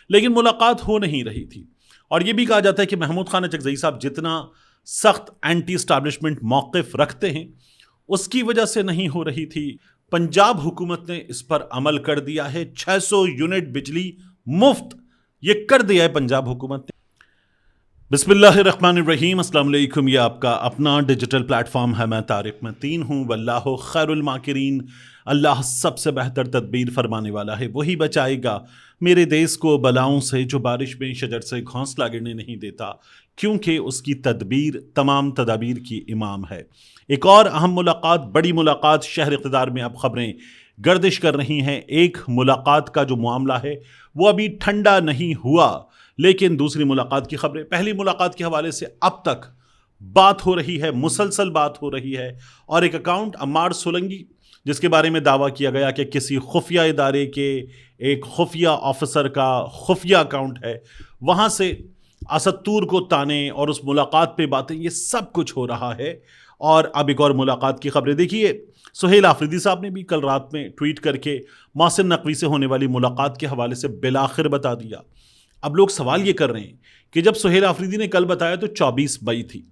लेकिन मुलाकात हो नहीं रही थी। और यह भी कहा जाता है कि महमूद खान अचकज़ई साहब जितना सख्त एंटी इस्टेब्लिशमेंट मौक़िफ़ रखते हैं, उसकी वजह से नहीं हो रही थी। पंजाब हुकूमत ने इस पर अमल कर दिया है। 600 यूनिट बिजली मुफ्त ये कर दिया है पंजाब हुकूमत ने। बिस्मिल्लाहिर्रहमानिर्रहीम, अस्सलाम वालेकुम। ये आपका अपना डिजिटल प्लेटफॉर्म है। मैं तारिक मतीन हूँ। वल्लाहु खैरुल माकिरीन। अल्लाह सबसे बेहतर तदबीर फरमाने वाला है। वही बचाएगा मेरे देश को बलाओं से जो बारिश में शजर से घोंसला गिरने नहीं देता, क्योंकि उसकी तदबीर तमाम तदाबीर की इमाम है। एक और अहम मुलाकात, बड़ी मुलाकात शहर इक़्तिदार में अब खबरें गर्दिश कर रही हैं। एक मुलाकात का जो मामला है वो अभी ठंडा नहीं हुआ, लेकिन दूसरी मुलाकात की खबरें, पहली मुलाकात के हवाले से अब तक बात हो रही है, मुसलसल बात हो रही है। और एक अकाउंट अम्मार सोलंकी, जिसके बारे में दावा किया गया कि किसी खुफिया इदारे के एक खुफिया ऑफिसर का खुफिया अकाउंट है, वहाँ से असत्तूर को ताने और उस मुलाकात पे बातें, ये सब कुछ हो रहा है। और अब एक और मुलाकात की खबरें देखिए। सुहेल आफरीदी साहब ने भी कल रात में ट्वीट करके मोहसिन नकवी से होने वाली मुलाकात के हवाले से बिलाखिर बता दिया। अब लोग सवाल ये कर रहे हैं कि जब सुहेल आफरीदी ने कल बताया तो 24 मई थी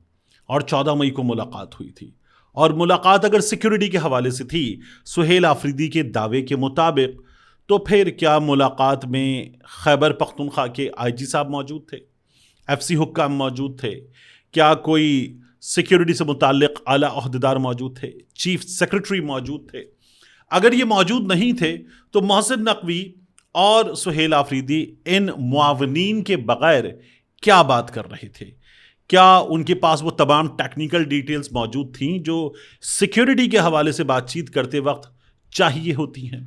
और 14 मई को मुलाकात हुई थी, और मुलाकात अगर सिक्योरिटी के हवाले से थी सुहेल आफरीदी के दावे के मुताबिक, तो फिर क्या मुलाकात में खैबर पख्तूनख्वा के आईजी साहब मौजूद थे, एफसी हुक्काम मौजूद थे, क्या कोई सिक्योरिटी से मुताल्लिक आला ओहदेदार मौजूद थे, चीफ सेक्रेटरी मौजूद थे? अगर ये मौजूद नहीं थे तो मोहसिन नकवी और सुहेल आफरीदी इन मुआवनीन के बगैर क्या बात कर रहे थे? क्या उनके पास वो तमाम टेक्निकल डिटेल्स मौजूद थीं जो सिक्योरिटी के हवाले से बातचीत करते वक्त चाहिए होती हैं?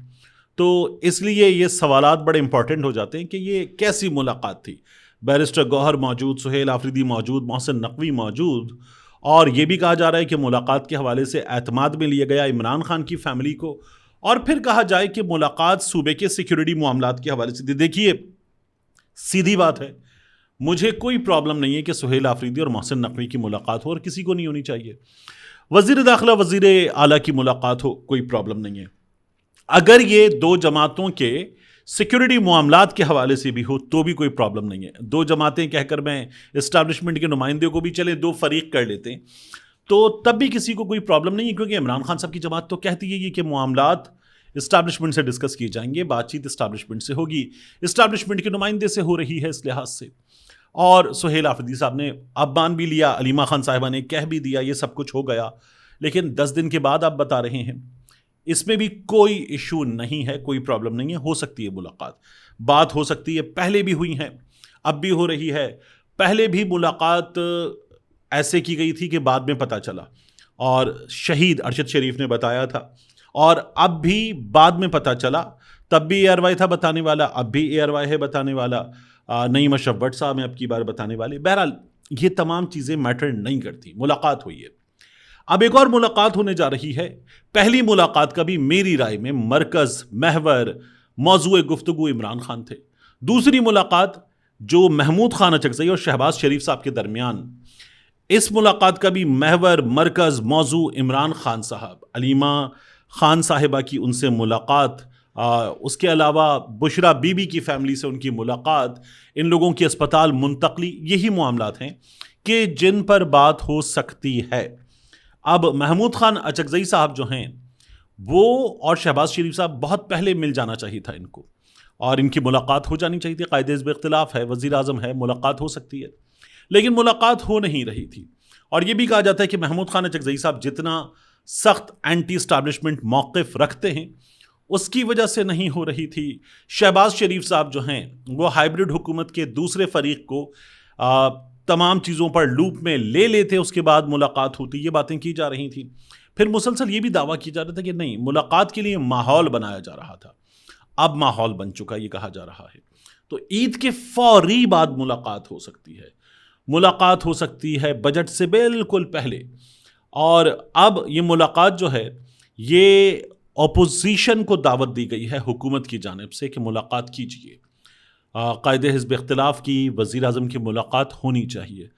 तो इसलिए ये सवालात बड़े इंपॉर्टेंट हो जाते हैं कि ये कैसी मुलाकात थी। बैरिस्टर गौहर मौजूद, सुहेल आफरीदी मौजूद, मोहसिन नकवी मौजूद, और ये भी कहा जा रहा है कि मुलाकात के हवाले से एतमाद में लिया गया इमरान खान की फैमिली को, और फिर कहा जाए कि मुलाकात सूबे के सिक्योरिटी मामलात के हवाले से। देखिए, सीधी बात है, मुझे कोई प्रॉब्लम नहीं है कि सुहेल आफरीदी और मोहसिन नकवी की मुलाकात हो, और किसी को नहीं होनी चाहिए। वजीर दाखिला, वजीर आला की मुलाकात हो, कोई प्रॉब्लम नहीं है। अगर ये दो जमातों के सिक्योरिटी मामलात के हवाले से भी हो तो भी कोई प्रॉब्लम नहीं है। दो जमातें कहकर मैं इस्टेब्लिशमेंट के नुमाइंदे को भी चले दो फरीक कर लेते हैं तो तब भी किसी को कोई प्रॉब्लम नहीं है, क्योंकि इमरान खान साहब की जमात तो कहती है कि मामलात इस्टेब्लिशमेंट से डिस्कस किए जाएंगे, बातचीत इस्टेब्लिशमेंट से होगी, इस्टेब्लिशमेंट के नुमाइंदे से हो रही है इस लिहाज से। और सुहेल आफरीदी साहब ने अब मान भी लिया, अलीमा खान साहिबा ने कह भी दिया, ये सब कुछ हो गया, लेकिन 10 दिन के बाद आप बता रहे हैं इसमें भी कोई इशू नहीं है, कोई प्रॉब्लम नहीं है। हो सकती है मुलाकात, बात हो सकती है, पहले भी हुई है, अब भी हो रही है। पहले भी मुलाकात ऐसे की गई थी कि बाद में पता चला, और शहीद अरशद शरीफ ने बताया था, और अब भी बाद में पता चला। तब भी एयरवाई था बताने वाला, अब भी एयरवाई है बताने वाला, नईम अशरफ भट्ट साहब हैं अब की बार बताने वाले। बहरहाल ये तमाम चीज़ें मैटर नहीं करती, मुलाकात हुई है। अब एक और मुलाकात होने जा रही है। पहली मुलाकात का भी मेरी राय में मरकज़, महवर, मौजूए गुफ्तगू इमरान खान थे। दूसरी मुलाकात जो महमूद खान अचकज़ई और शहबाज शरीफ साहब के दरमियान, इस मुलाकात का भी महवर, मरकज़, मौजू इमरान खान साहब, अलीमा खान साहिबा की उनसे मुलाकात, उसके अलावा बुशरा बीबी की फैमिली से उनकी मुलाकात, इन लोगों की अस्पताल मुंतकली, यही मामलात हैं कि जिन पर बात हो सकती है। अब महमूद खान अचकज़ई साहब जो हैं वो और शहबाज शरीफ साहब बहुत पहले मिल जाना चाहिए था इनको, और इनकी मुलाकात हो जानी चाहिए थी। कायदे हिज़्ब इख्तिलाफ है, वज़ीर आज़म है, मुलाकात हो सकती है, लेकिन मुलाकात हो नहीं रही थी। और ये भी कहा जाता है कि महमूद खान अचकज़ई साहब जितना सख्त एंटी इस्टेब्लिशमेंट मौक़िफ़ रखते हैं, उसकी वजह से नहीं हो रही थी। शहबाज शरीफ साहब जो हैं वो हाइब्रिड हुकूमत के दूसरे फरीक को तमाम चीज़ों पर लूप में ले लेते, उसके बाद मुलाकात होती, ये बातें की जा रही थी। फिर मुसलसल ये भी दावा किया जा रहा था कि नहीं, मुलाकात के लिए माहौल बनाया जा रहा था। अब माहौल बन चुका, ये कहा जा रहा है। तो ईद के फौरी बाद मुलाकात हो सकती है, मुलाकात हो सकती है बजट से बिल्कुल पहले। और अब ये मुलाकात जो है, ये अपोजिशन को दावत दी गई है हुकूमत की जानिब से कि मुलाकात कीजिए, कायदे हिज़्ब इख्तिलाफ की, वज़ीर आज़म की मुलाकात होनी चाहिए।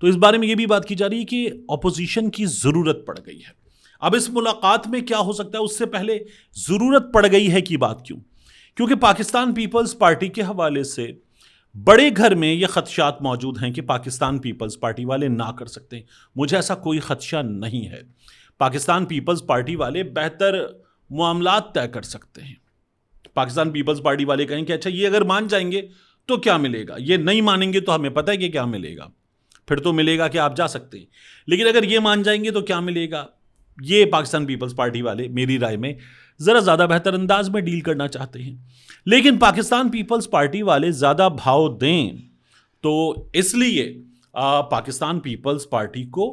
तो इस बारे में ये भी बात की जा रही है कि अपोजिशन की ज़रूरत पड़ गई है। अब इस मुलाकात में क्या हो सकता है, उससे पहले ज़रूरत पड़ गई है की बात क्यों? क्योंकि पाकिस्तान पीपल्स पार्टी के हवाले से बड़े घर में ये खदशात मौजूद हैं कि पाकिस्तान पीपल्स पार्टी वाले ना कर सकते। मुझे ऐसा कोई खदशा नहीं है। पाकिस्तान पीपल्स पार्टी वाले बेहतर मामलात तय कर सकते हैं। पाकिस्तान पीपल्स पार्टी वाले कहें कि अच्छा ये अगर मान जाएंगे तो क्या मिलेगा, ये नहीं मानेंगे तो हमें पता है कि क्या मिलेगा, फिर तो मिलेगा कि आप जा सकते हैं। लेकिन अगर ये मान जाएंगे तो क्या मिलेगा, ये पाकिस्तान पीपल्स पार्टी वाले मेरी राय में ज़रा ज़्यादा बेहतर अंदाज में डील करना चाहते हैं। लेकिन पाकिस्तान पीपल्स पार्टी वाले ज़्यादा भाव दें तो इसलिए पाकिस्तान पीपल्स पार्टी को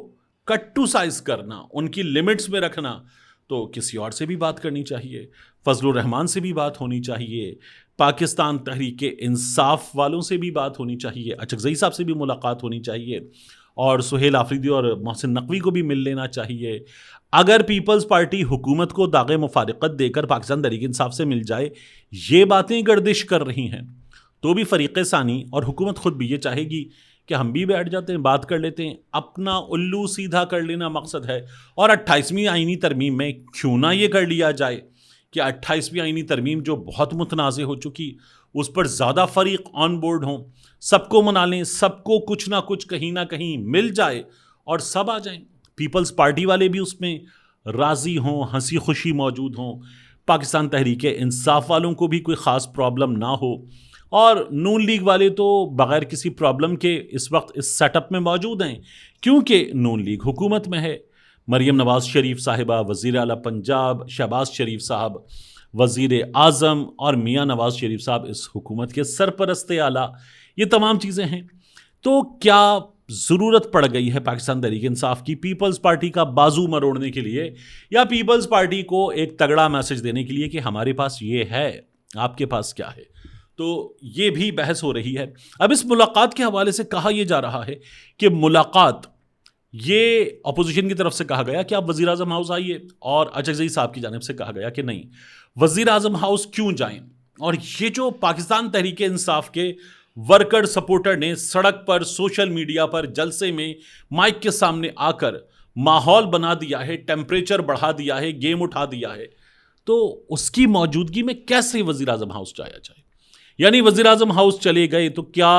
कट टू साइज करना, उनकी लिमिट्स में रखना, तो किसी और से भी बात करनी चाहिए, फजलुर रहमान से भी बात होनी चाहिए, पाकिस्तान तहरीके इंसाफ वालों से भी बात होनी चाहिए, अचकज़ई साहब से भी मुलाकात होनी चाहिए और सुहेल आफरीदी और मोहसिन नकवी को भी मिल लेना चाहिए। अगर पीपल्स पार्टी हुकूमत को दागे मुफारिकत देकर पाकिस्तान तहरीक इंसाफ से मिल जाए, ये बातें गर्दिश कर रही हैं, तो भी फ़रीक़े सानी और हुकूमत खुद भी ये चाहेगी कि हम भी बैठ जाते हैं, बात कर लेते हैं, अपना उल्लू सीधा कर लेना मकसद है। और 28वीं आईनी तरमीम में क्यों ना ये कर लिया जाए कि 28वीं आईनी तरमीम जो बहुत मुतनाज़ हो चुकी, उस पर ज़्यादा फ़रीक ऑन बोर्ड हों, सबको मना लें, सबको कुछ ना कुछ कहीं ना कहीं मिल जाए और सब आ जाएं। पीपल्स पार्टी वाले भी उसमें राज़ी हों, हंसी खुशी मौजूद हों, पाकिस्तान तहरीक इंसाफ वालों को भी कोई ख़ास प्रॉब्लम ना हो, और नून लीग वाले तो बग़ैर किसी प्रॉब्लम के इस वक्त इस सेटअप में मौजूद हैं क्योंकि नून लीग हुकूमत में है। मरीम नवाज़ शरीफ साहिबा वज़ीर आला पंजाब, शहबाज शरीफ साहब वज़ीर आज़म और मियाँ नवाज़ शरीफ साहब इस हुकूमत के सरपरस्त आला, ये तमाम चीज़ें हैं। तो क्या ज़रूरत पड़ गई है पाकिस्तान तहरीक इंसाफ की पीपल्स पार्टी का बाजू मरोड़ने के लिए, या पीपल्स पार्टी को एक तगड़ा मैसेज देने के लिए कि हमारे पास ये है, आपके पास क्या है? तो ये भी बहस हो रही है। अब इस मुलाकात के हवाले से कहा यह जा रहा है कि मुलाकात, ये अपोजिशन की तरफ से कहा गया कि आप वज़ीर आज़म हाउस आइए, और अचकज़ई साहब की जानिब से कहा गया कि नहीं, वज़ीर आज़म हाउस क्यों जाएं। और ये जो पाकिस्तान तहरीक इंसाफ के वर्कर सपोर्टर ने सड़क पर, सोशल मीडिया पर, जलसे में, माइक के सामने आकर माहौल बना दिया है, टेम्परेचर बढ़ा दिया है, गेम उठा दिया है, तो उसकी मौजूदगी में कैसे वज़ीर आज़म हाउस जाया जाए? यानी वज़ीर आज़म हाउस चले गए तो क्या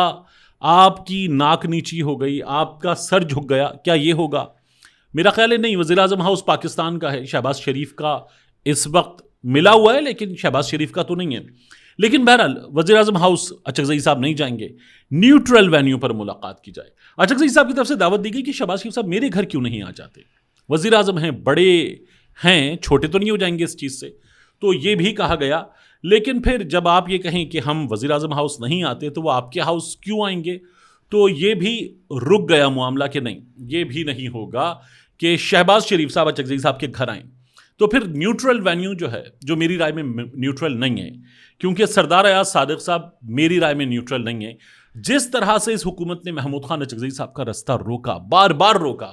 आपकी नाक नीची हो गई, आपका सर झुक गया, क्या ये होगा? मेरा ख्याल है नहीं। वज़ीर आज़म हाउस पाकिस्तान का है, शहबाज शरीफ का इस वक्त मिला हुआ है लेकिन शहबाज शरीफ का तो नहीं है। लेकिन बहरहाल वज़ीर आज़म हाउस अचकज़ई साहब नहीं जाएंगे, न्यूट्रल वेन्यू पर मुलाकात की जाए। अचकज़ई साहब की तरफ से दावत दी गई कि शहबाज शरीफ साहब मेरे घर क्यों नहीं आ जाते, वज़ीर आज़म हैं, बड़े हैं, छोटे तो नहीं हो जाएंगे इस चीज़ से, तो ये भी कहा गया। लेकिन फिर जब आप ये कहें कि हम वज़ीर आज़म हाउस नहीं आते तो वो आपके हाउस क्यों आएंगे, तो ये भी रुक गया मामला कि नहीं, ये भी नहीं होगा कि शहबाज शरीफ साहब अचकज़ई साहब के घर आएँ। तो फिर न्यूट्रल वेन्यू जो है, जो मेरी राय में न्यूट्रल नहीं है, क्योंकि सरदार अयाज सादिक साहब मेरी राय में न्यूट्रल नहीं है। जिस तरह से इस हुकूमत ने महमूद खान अचकज़ई साहब का रास्ता रोका, बार बार रोका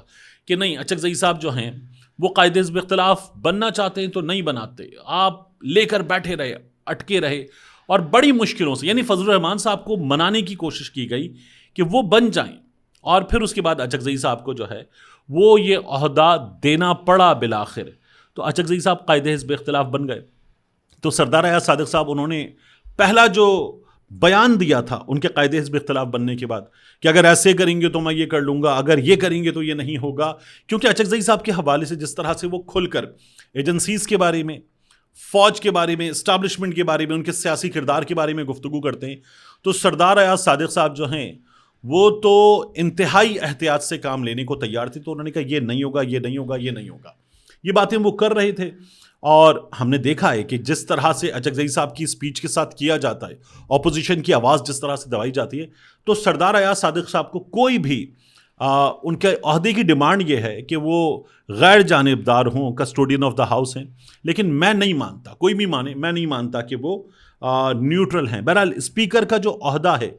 कि नहीं, अचकज़ई साहब जो हैं वो कायदे हिज़्ब इख्तिलाफ बनना चाहते हैं तो नहीं बनाते, आप लेकर बैठे रहे, अटके रहे, और बड़ी मुश्किलों से, यानी फजलुर रहमान साहब को मनाने की कोशिश की गई कि वो बन जाएं, और फिर उसके बाद अचकज़ई साहब को जो है वो ये ओहदा देना पड़ा बिलाखिर। तो अचकज़ई साहब कायदे हिज़्ब इख्तिलाफ बन गए। तो सरदार अयाज सादिक साहब, उन्होंने पहला जो बयान दिया था उनके कायदे हिज़्ब इख्तिलाफ बनने के बाद कि अगर ऐसे करेंगे तो मैं ये कर लूँगा, अगर ये करेंगे तो ये नहीं होगा, क्योंकि अचकज़ई साहब के हवाले से जिस तरह से वो खुलकर एजेंसीज़ के बारे में, फ़ौज के बारे में, इस्टेब्लिशमेंट के बारे में, उनके सियासी किरदार के बारे में गुफ्तगू करते हैं, तो सरदार अयाज सादिक साहब जो हैं वो तो इंतहाई एहतियात से काम लेने को तैयार थे। तो उन्होंने कहा ये नहीं होगा, ये नहीं होगा, ये नहीं होगा, ये बातें वो कर रहे थे। और हमने देखा है कि जिस तरह से अचकज़ई साहब की स्पीच के साथ किया जाता है, ऑपोजिशन की आवाज़ जिस तरह से दबाई जाती है, तो सरदार अयाज सादिक साहब को कोई भी उनके अहदे की डिमांड ये है कि वो गैर जानिबदार हों, कस्टोडियन ऑफ द हाउस हैं, लेकिन मैं नहीं मानता, कोई भी माने, मैं नहीं मानता कि वो न्यूट्रल हैं। बहरहाल स्पीकर का जो अहदा है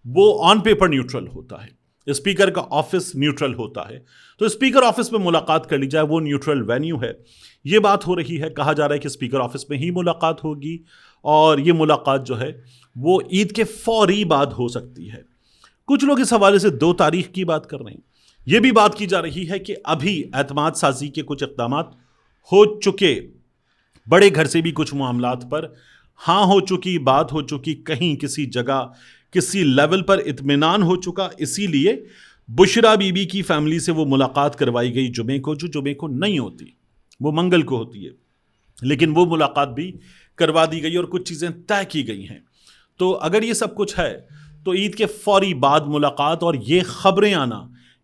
वो ऑन पेपर न्यूट्रल होता है, स्पीकर का ऑफिस न्यूट्रल होता है, तो स्पीकर ऑफिस में मुलाकात कर ली जाए, वो न्यूट्रल वेन्यू है। ये बात हो रही है, कहा जा रहा है कि स्पीकर ऑफिस में ही मुलाकात होगी, और ये मुलाकात जो है वो ईद के फौरी बाद हो सकती है। कुछ लोग इस हवाले से 2 तारीख की बात कर रहे हैं। ये भी बात की जा रही है कि अभी एतमाद साजी के कुछ इक़दामात हो चुके, बड़े घर से भी कुछ मामलात पर हाँ हो चुकी, बात हो चुकी, कहीं किसी जगह किसी लेवल पर इत्मीनान हो चुका, इसीलिए बुशरा बीबी की फैमिली से वो मुलाकात करवाई गई जुमे को, जो जुमे को नहीं होती, वो मंगल को होती है, लेकिन वो मुलाकात भी करवा दी गई और कुछ चीज़ें तय की गई हैं। तो अगर ये सब कुछ है तो ईद के फौरी बाद मुलाकात, और ये खबरें आना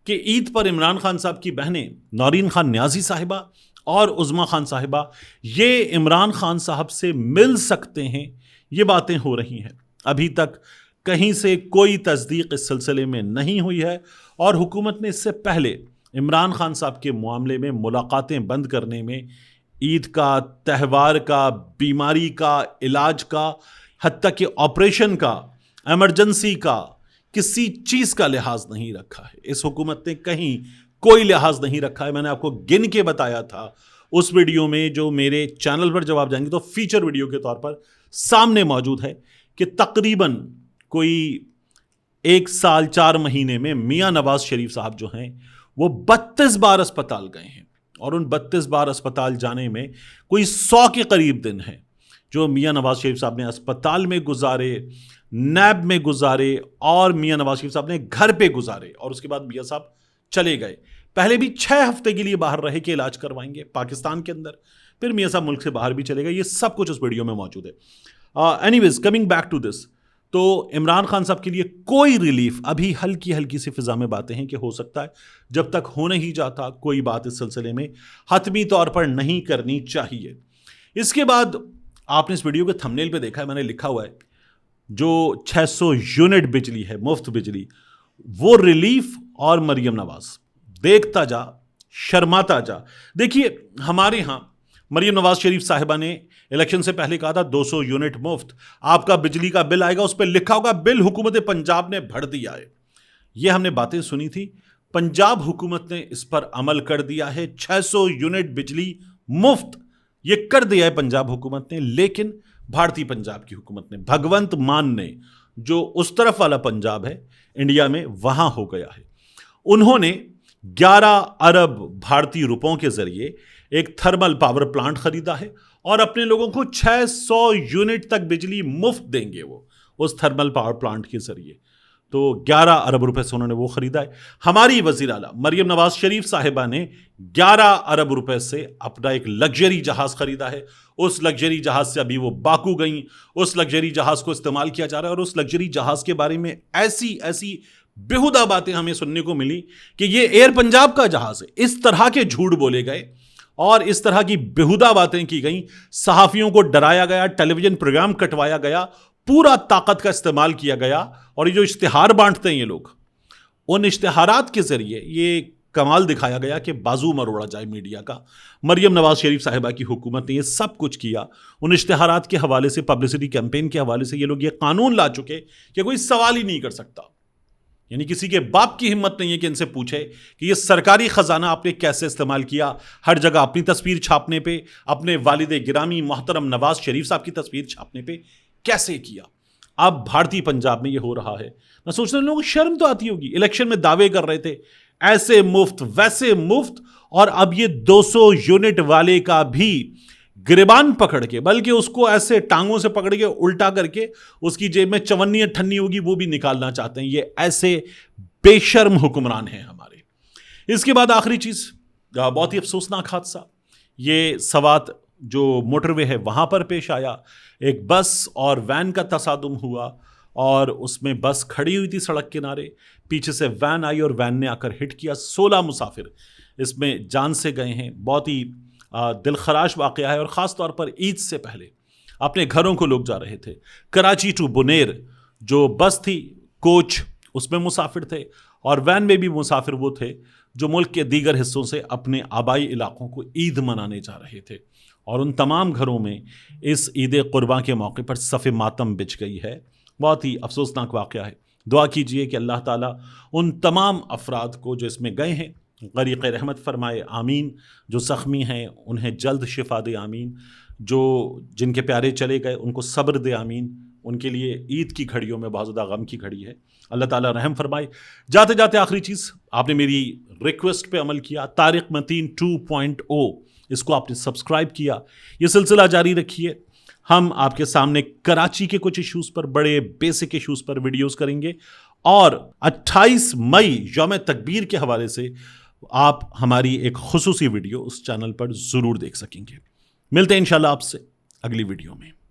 कि ईद पर इमरान खान साहब की बहनें नौरीन खान न्याजी साहिबा और उज़्मा खान साहिबा ये इमरान खान साहब से मिल सकते हैं, ये बातें हो रही हैं। अभी तक कहीं से कोई तस्दीक इस सिलसिले में नहीं हुई है, और हुकूमत ने इससे पहले इमरान खान साहब के मामले में मुलाकातें बंद करने में ईद का, त्यौहार का, बीमारी का, इलाज का, हत्ता कि ऑपरेशन का, इमरजेंसी का, किसी चीज़ का लिहाज नहीं रखा है। इस हुकूमत ने कहीं कोई लिहाज नहीं रखा है। मैंने आपको गिन के बताया था उस वीडियो में, जो मेरे चैनल पर जब आप जाएंगे तो फीचर वीडियो के तौर पर सामने मौजूद है, कि तकरीबन कोई 1 साल 4 महीने में मियां नवाज शरीफ साहब जो हैं वो 32 बार अस्पताल गए हैं, और उन 32 बार अस्पताल जाने में कोई 100 के करीब दिन हैं जो मियां नवाज शरीफ साहब ने अस्पताल में गुजारे, नैब में गुजारे, और मियां नवाज शरीफ साहब ने घर पे गुजारे, और उसके बाद मियां साहब चले गए। पहले भी 6 हफ्ते के लिए बाहर रहे कि इलाज करवाएंगे पाकिस्तान के अंदर, फिर मियां साहब मुल्क से बाहर भी चले गए। ये सब कुछ उस वीडियो में मौजूद है। Anyways, coming back to this, तो इमरान खान साहब के लिए कोई रिलीफ, अभी हल्की हल्की सी फिजा में बातें हैं कि हो सकता है, जब तक हो नहीं जाता कोई बात इस सिलसिले में हतमी तौर पर नहीं करनी चाहिए। इसके बाद आपने इस वीडियो के थंबनेल पे देखा है, मैंने लिखा हुआ है जो 600 यूनिट बिजली है, मुफ्त बिजली, वो रिलीफ और मरियम नवाज, देखता जा शर्माता जा। देखिए, हमारे यहां मरियम नवाज शरीफ साहिबा ने इलेक्शन से पहले कहा था 200 यूनिट मुफ्त, आपका बिजली का बिल आएगा, उस पर लिखा होगा बिल हुकूमत पंजाब ने भर दिया है। ये हमने बातें सुनी थी, पंजाब हुकूमत ने इस पर अमल कर दिया है। 600 यूनिट बिजली मुफ्त ये कर दिया है पंजाब हुकूमत ने, लेकिन भारतीय पंजाब की हुकूमत ने, भगवंत मान ने, जो उस तरफ वाला पंजाब है इंडिया में, वहां हो गया है। उन्होंने 11 अरब भारतीय रुपयों के जरिए एक थर्मल पावर प्लांट खरीदा है, और अपने लोगों को 600 यूनिट तक बिजली मुफ्त देंगे वो उस थर्मल पावर प्लांट के जरिए। तो 11 अरब रुपए से उन्होंने वो खरीदा है। हमारी वजीर आला मरियम नवाज शरीफ साहिबा ने 11 अरब रुपए से अपना एक लग्जरी जहाज खरीदा है। उस लग्जरी जहाज से अभी वो बाकू गई, उस लग्जरी जहाज को इस्तेमाल किया जा रहा है, और उस लग्जरी जहाज के बारे में ऐसी ऐसी बेहुदा बातें हमें सुनने को मिली कि ये एयर पंजाब का जहाज है। इस तरह के झूठ बोले गए और इस तरह की बेहुदा बातें की गई, सहाफियों को डराया गया, टेलीविजन प्रोग्राम कटवाया गया, पूरा ताकत का इस्तेमाल किया गया। और ये जो इश्तिहार बांटते हैं ये लोग, उन इश्तिहारात के जरिए ये कमाल दिखाया गया कि बाजू मरोड़ा जाए मीडिया का। मरियम नवाज शरीफ साहिबा की हुकूमत ने ये सब कुछ किया। उन इश्तिहारात के हवाले से, पब्लिसिटी कैंपेन के हवाले से ये लोग ये कानून ला चुके कि कोई सवाल ही नहीं कर सकता। यानी किसी के बाप की हिम्मत नहीं है कि इनसे पूछे कि ये सरकारी खजाना आपने कैसे इस्तेमाल किया। हर जगह अपनी तस्वीर छापने पे, अपने वालिद गिरामी मोहतरम नवाज शरीफ साहब की तस्वीर छापने पे कैसे किया। अब भारतीय पंजाब में ये हो रहा है। मैं सोच रहा हूं लोगों को शर्म तो आती होगी। इलेक्शन में दावे कर रहे थे ऐसे मुफ्त वैसे मुफ्त, और अब ये 200 यूनिट वाले का भी गिरबान पकड़ के, बल्कि उसको ऐसे टांगों से पकड़ के उल्टा करके उसकी जेब में चवन्नी अठन्नी होगी वो भी निकालना चाहते हैं। ये ऐसे बेशर्म हुक्मरान हैं हमारे। इसके बाद आखिरी चीज, बहुत ही अफसोसनाक हादसा, ये सवात जो मोटरवे है वहां पर पेश आया। एक बस और वैन का तसादुम हुआ, और उसमें बस खड़ी हुई थी सड़क किनारे, पीछे से वैन आई और वैन ने आकर हिट किया। 16 मुसाफिर इसमें जान से गए हैं। बहुत ही दिलखराश वाक़या है, और ख़ास तौर पर ईद से पहले अपने घरों को लोग जा रहे थे। कराची टू बुनेर जो बस थी, कोच उसमें मुसाफिर थे, और वैन में भी मुसाफिर वो थे जो मुल्क के दीगर हिस्सों से अपने आबाई इलाकों को ईद मनाने जा रहे थे। और उन तमाम घरों में इस ईद कुर्बान के मौके पर सफ़े मातम बिछ गई है। बहुत ही अफसोसनाक वाक़या है। दुआ कीजिए कि अल्लाह ताला उन तमाम अफराद को जो इसमें गए हैं गरीक़ रहमत फरमाए, आमीन। जो ज़ख्मी हैं उन्हें जल्द शिफा दे, आमीन। जो जिनके प्यारे चले गए उनको सब्र दे, आमीन। उनके लिए ईद की घड़ियों में बहुत ज़्यादा गम की घड़ी है, अल्लाह ताला रहम फरमाए। जाते जाते आखिरी चीज़, आपने मेरी रिक्वेस्ट पे अमल किया, तारिक मतीन 2.0 इसको आपने सब्सक्राइब किया, ये सिलसिला जारी रखिए। हम आपके सामने कराची के कुछ इश्यूज पर, बड़े बेसिक इश्यूज पर वीडियोस करेंगे। और 28 मई यौम तकबीर के हवाले से आप हमारी एक खुसूसी वीडियो उस चैनल पर जरूर देख सकेंगे। मिलते हैं इंशाल्लाह आपसे अगली वीडियो में।